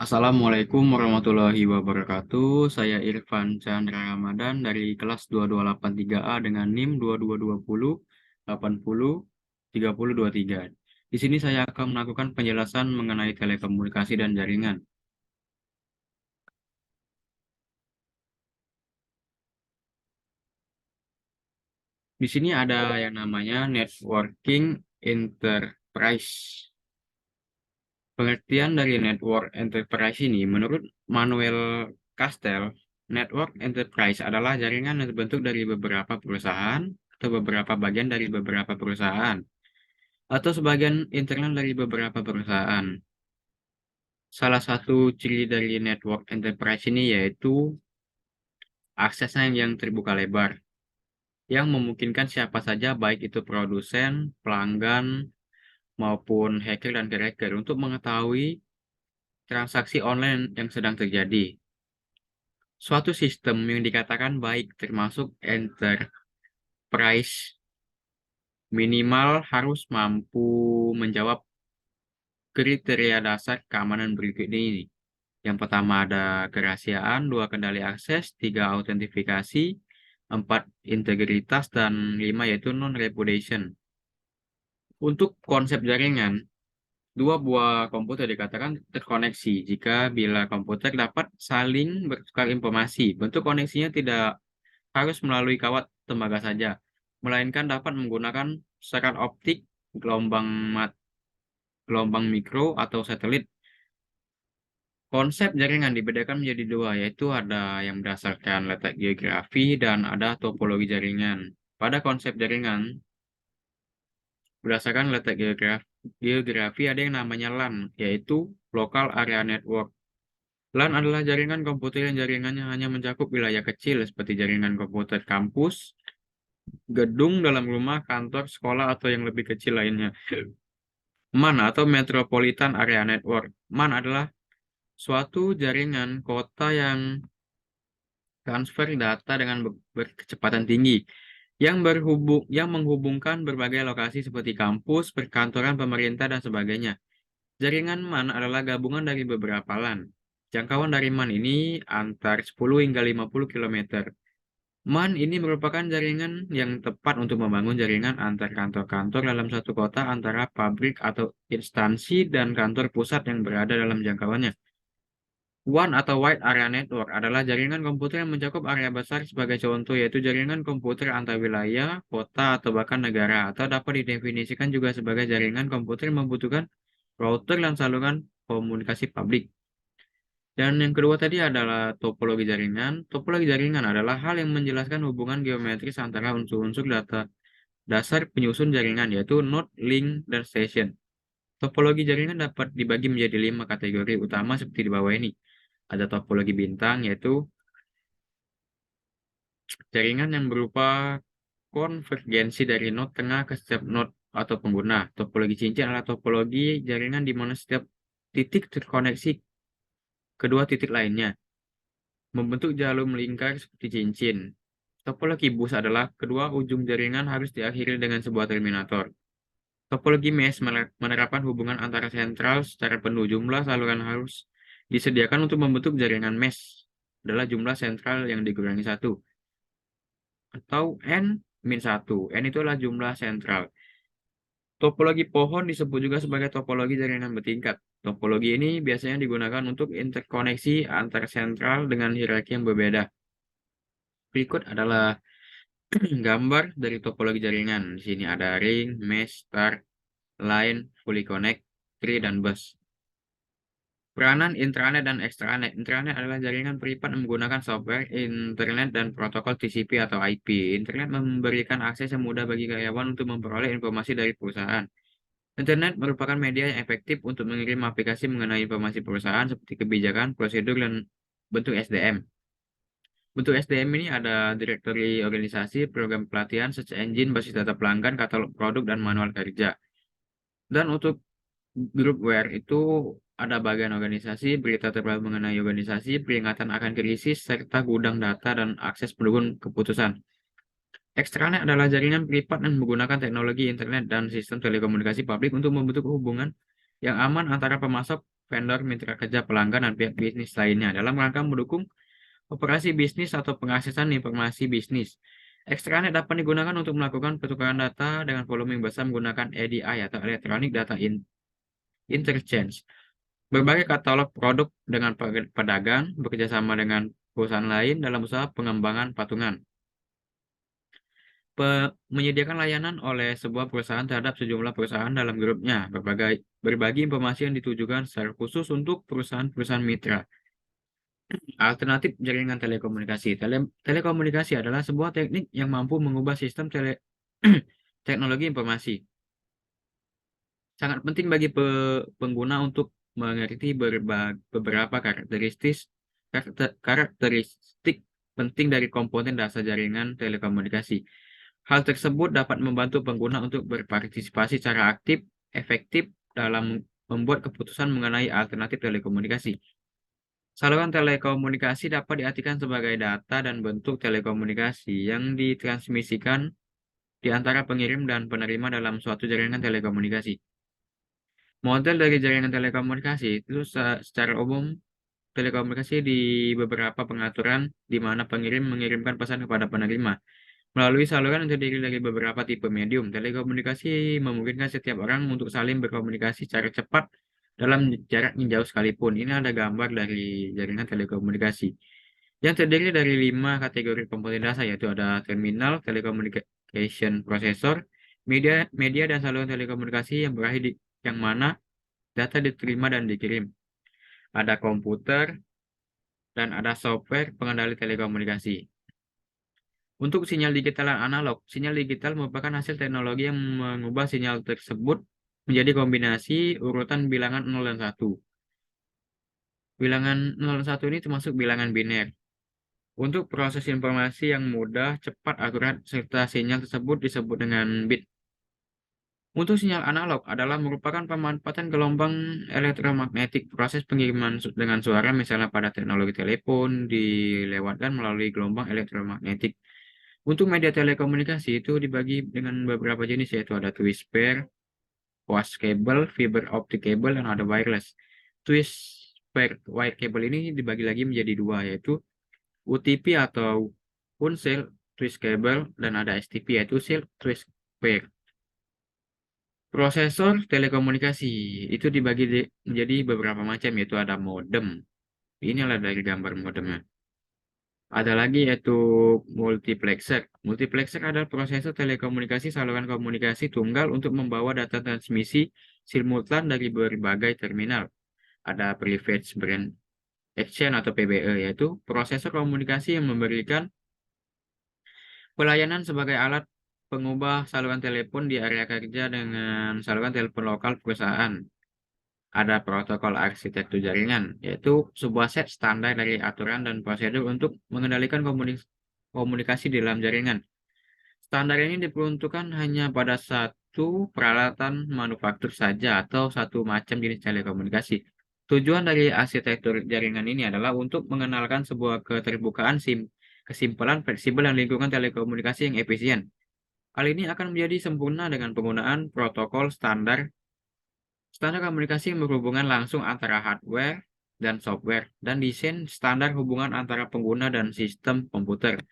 Assalamualaikum warahmatullahi wabarakatuh. Saya Irfan Chandra Ramadan dari kelas 2283A dengan NIM 2220 80 3023. Di sini saya akan melakukan penjelasan mengenai telekomunikasi dan jaringan. Di sini ada yang namanya networking enterprise. Pengertian dari network enterprise ini, menurut Manuel Castell, network enterprise adalah jaringan yang terbentuk dari beberapa perusahaan atau beberapa bagian dari beberapa perusahaan atau sebagian internal dari beberapa perusahaan. Salah satu ciri dari network enterprise ini yaitu aksesnya yang terbuka lebar, yang memungkinkan siapa saja baik itu produsen, pelanggan, maupun hacker dan cracker untuk mengetahui transaksi online yang sedang terjadi. Suatu sistem yang dikatakan baik termasuk enterprise minimal harus mampu menjawab kriteria dasar keamanan berikut ini. Yang pertama ada kerahasiaan, 2 kendali akses, 3 autentifikasi, 4 integritas, dan 5 yaitu non-repudiation. Untuk konsep jaringan, dua buah komputer dikatakan terkoneksi jika bila komputer dapat saling bertukar informasi. Bentuk koneksinya tidak harus melalui kawat tembaga saja, melainkan dapat menggunakan serat optik, gelombang gelombang mikro, atau satelit. Konsep jaringan dibedakan menjadi dua, yaitu ada yang berdasarkan letak geografi dan ada topologi jaringan. Pada konsep jaringan, berdasarkan letak geografi ada yang namanya LAN, yaitu Local Area Network. LAN adalah jaringan komputer yang jaringannya hanya mencakup wilayah kecil seperti jaringan komputer kampus, gedung dalam rumah, kantor, sekolah, atau yang lebih kecil lainnya. MAN atau Metropolitan Area Network. MAN adalah suatu jaringan kota yang transfer data dengan berkecepatan tinggi yang menghubungkan berbagai lokasi seperti kampus, perkantoran pemerintah, dan sebagainya. Jaringan MAN adalah gabungan dari beberapa LAN. Jangkauan dari MAN ini antar 10 hingga 50 km. MAN ini merupakan jaringan yang tepat untuk membangun jaringan antar kantor-kantor dalam satu kota, antara pabrik atau instansi dan kantor pusat yang berada dalam jangkauannya. WAN atau Wide Area Network adalah jaringan komputer yang mencakup area besar. Sebagai contoh, yaitu jaringan komputer antar wilayah, kota, atau bahkan negara, atau dapat didefinisikan juga sebagai jaringan komputer yang membutuhkan router dan saluran komunikasi publik. Dan yang kedua tadi adalah topologi jaringan. Topologi jaringan adalah hal yang menjelaskan hubungan geometris antara unsur-unsur data dasar penyusun jaringan, yaitu node, link, dan station. Topologi jaringan dapat dibagi menjadi 5 kategori utama seperti di bawah ini. Ada topologi bintang, yaitu jaringan yang berupa konvergensi dari node tengah ke setiap node atau pengguna. Topologi cincin adalah topologi jaringan di mana setiap titik terkoneksi kedua titik lainnya, membentuk jalur melingkar seperti cincin. Topologi bus adalah kedua ujung jaringan harus diakhiri dengan sebuah terminator. Topologi mesh menerapkan hubungan antara sentral secara penuh. Jumlah saluran harus disediakan untuk membentuk jaringan mesh adalah jumlah sentral yang dikurangi 1, atau N-1. N itu adalah jumlah sentral. Topologi pohon disebut juga sebagai topologi jaringan bertingkat. Topologi ini biasanya digunakan untuk interkoneksi antar sentral dengan hierarki yang berbeda. Berikut adalah gambar dari topologi jaringan. Di sini ada ring, mesh, star, line, fully connect, tree, dan bus. Peranan intranet dan extranet. Intranet adalah jaringan privat yang menggunakan software, internet, dan protokol TCP atau IP. Internet memberikan akses yang mudah bagi karyawan untuk memperoleh informasi dari perusahaan. Internet merupakan media yang efektif untuk mengirim aplikasi mengenai informasi perusahaan seperti kebijakan, prosedur, dan bentuk SDM. Bentuk SDM ini ada direktori organisasi, program pelatihan, search engine, basis data pelanggan, katalog produk, dan manual kerja. Dan untuk groupware itu ada bagian organisasi, berita terbaru mengenai organisasi, peringatan akan krisis, serta gudang data dan akses pendukung keputusan. Extranet adalah jaringan privat yang menggunakan teknologi internet dan sistem telekomunikasi publik untuk membentuk hubungan yang aman antara pemasok, vendor, mitra kerja, pelanggan, dan pihak bisnis lainnya dalam rangka mendukung operasi bisnis atau pengaksesan informasi bisnis. Extranet dapat digunakan untuk melakukan pertukaran data dengan volume yang besar menggunakan EDI atau Electronic Data Interchange. Berbagai katalog produk dengan pedagang bekerjasama dengan perusahaan lain dalam usaha pengembangan patungan. Menyediakan layanan oleh sebuah perusahaan terhadap sejumlah perusahaan dalam grupnya. Berbagi informasi yang ditujukan secara khusus untuk perusahaan-perusahaan mitra. Alternatif jaringan telekomunikasi. Telekomunikasi adalah sebuah teknik yang mampu mengubah sistem teknologi informasi. Sangat penting bagi pengguna untuk mengerti beberapa karakteristik penting dari komponen dasar jaringan telekomunikasi. Hal tersebut dapat membantu pengguna untuk berpartisipasi secara aktif, efektif dalam membuat keputusan mengenai alternatif telekomunikasi. Saluran telekomunikasi dapat diartikan sebagai data dan bentuk telekomunikasi yang ditransmisikan di antara pengirim dan penerima dalam suatu jaringan telekomunikasi. Model dari jaringan telekomunikasi itu secara umum telekomunikasi di beberapa pengaturan di mana pengirim mengirimkan pesan kepada penerima. Melalui saluran yang terdiri dari beberapa tipe medium, telekomunikasi memungkinkan setiap orang untuk saling berkomunikasi secara cepat dalam jarak yang jauh sekalipun. Ini ada gambar dari jaringan telekomunikasi yang terdiri dari 5 kategori komponen dasar, yaitu ada terminal, telecommunication processor, media dan saluran telekomunikasi yang berakhir yang mana data diterima dan dikirim. Ada komputer dan ada software pengendali telekomunikasi. Untuk sinyal digital dan analog, sinyal digital merupakan hasil teknologi yang mengubah sinyal tersebut menjadi kombinasi urutan bilangan 0 dan 1. Bilangan 0 dan 1 ini termasuk bilangan biner. Untuk proses informasi yang mudah, cepat, akurat, serta sinyal tersebut disebut dengan bit. Untuk sinyal analog adalah merupakan pemanfaatan gelombang elektromagnetik. Proses pengiriman dengan suara misalnya pada teknologi telepon dilewatkan melalui gelombang elektromagnetik. Untuk media telekomunikasi itu dibagi dengan beberapa jenis, yaitu ada twist pair, coax cable, fiber optic cable, dan ada wireless. Twist pair wire cable ini dibagi lagi menjadi dua, yaitu UTP atau Unseld twist cable, dan ada STP yaitu Silk twist pair. Prosesor telekomunikasi itu dibagi menjadi beberapa macam, yaitu ada modem. Inilah dari gambar modemnya. Ada lagi yaitu multiplexer. Multiplexer adalah prosesor telekomunikasi saluran komunikasi tunggal untuk membawa data transmisi simultan dari berbagai terminal. Ada Privileged Brand Exchange atau PBE, yaitu prosesor komunikasi yang memberikan pelayanan sebagai alat pengubah saluran telepon di area kerja dengan saluran telepon lokal perusahaan. Ada protokol arsitektur jaringan, yaitu sebuah set standar dari aturan dan prosedur untuk mengendalikan komunikasi di dalam jaringan. Standar ini diperuntukkan hanya pada satu peralatan manufaktur saja atau satu macam jenis telekomunikasi. Tujuan dari arsitektur jaringan ini adalah untuk mengenalkan sebuah keterbukaan, kesimpulan, fleksibel, dan lingkungan telekomunikasi yang efisien. Hal ini akan menjadi sempurna dengan penggunaan protokol standar komunikasi yang berhubungan langsung antara hardware dan software, dan desain standar hubungan antara pengguna dan sistem komputer.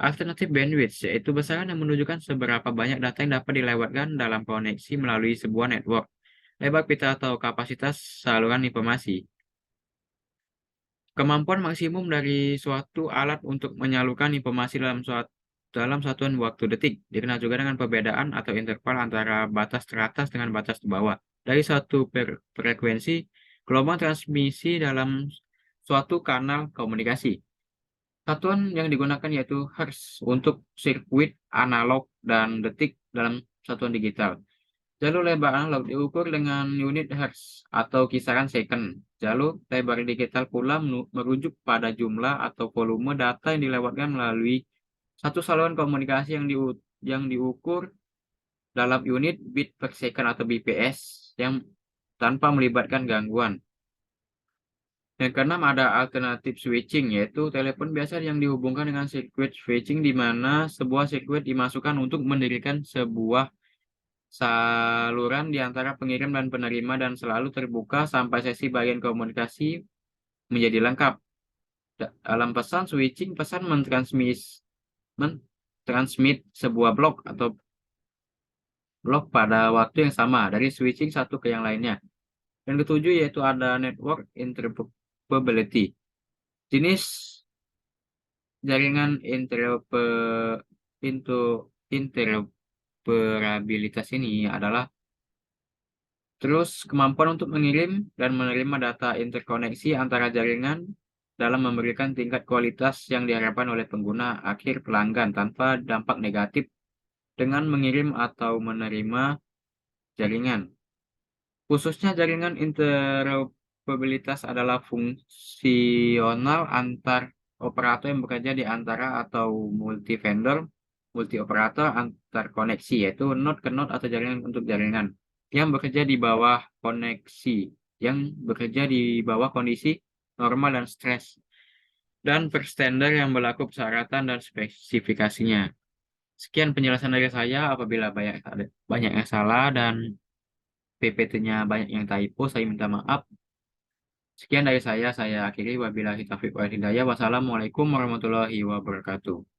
Alternatif bandwidth, yaitu besaran yang menunjukkan seberapa banyak data yang dapat dilewatkan dalam koneksi melalui sebuah network. Lebar pita atau kapasitas saluran informasi. Kemampuan maksimum dari suatu alat untuk menyalurkan informasi dalam satuan waktu detik, dikenal juga dengan perbedaan atau interval antara batas teratas dengan batas di bawah. Dari satu frekuensi, gelombang transmisi dalam suatu kanal komunikasi. Satuan yang digunakan yaitu hertz untuk sirkuit analog dan detik dalam satuan digital. Jalur lebar analog diukur dengan unit hertz atau kisaran second. Jalur lebar digital pula merujuk pada jumlah atau volume data yang dilewatkan melalui satu saluran komunikasi yang diukur dalam unit bit per second atau BPS yang tanpa melibatkan gangguan. Yang keenam ada alternatif switching, yaitu telepon biasa yang dihubungkan dengan sirkuit switching, di mana sebuah sirkuit dimasukkan untuk mendirikan sebuah saluran di antara pengirim dan penerima dan selalu terbuka sampai sesi bagian komunikasi menjadi lengkap. Dalam pesan switching, pesan mentransmit sebuah blok pada waktu yang sama dari switching satu ke yang lainnya. Yang ketujuh yaitu ada network interoperability. Jenis jaringan interoperabilitas ini adalah terus kemampuan untuk mengirim dan menerima data interkoneksi antara jaringan dalam memberikan tingkat kualitas yang diharapkan oleh pengguna akhir pelanggan tanpa dampak negatif dengan mengirim atau menerima jaringan. Khususnya jaringan interoperabilitas adalah fungsional antar operator yang bekerja di antara atau multi vendor, multi operator antar koneksi, yaitu node ke node atau jaringan untuk jaringan yang bekerja di bawah kondisi normal dan stres dan berstandar yang berlaku persyaratan dan spesifikasinya. Sekian penjelasan dari saya. Apabila banyak yang salah dan PPT-nya banyak yang typo, saya minta maaf. Sekian dari saya akhiri. Wabillahi taufiq wal hidayah. Wassalamualaikum warahmatullahi wabarakatuh.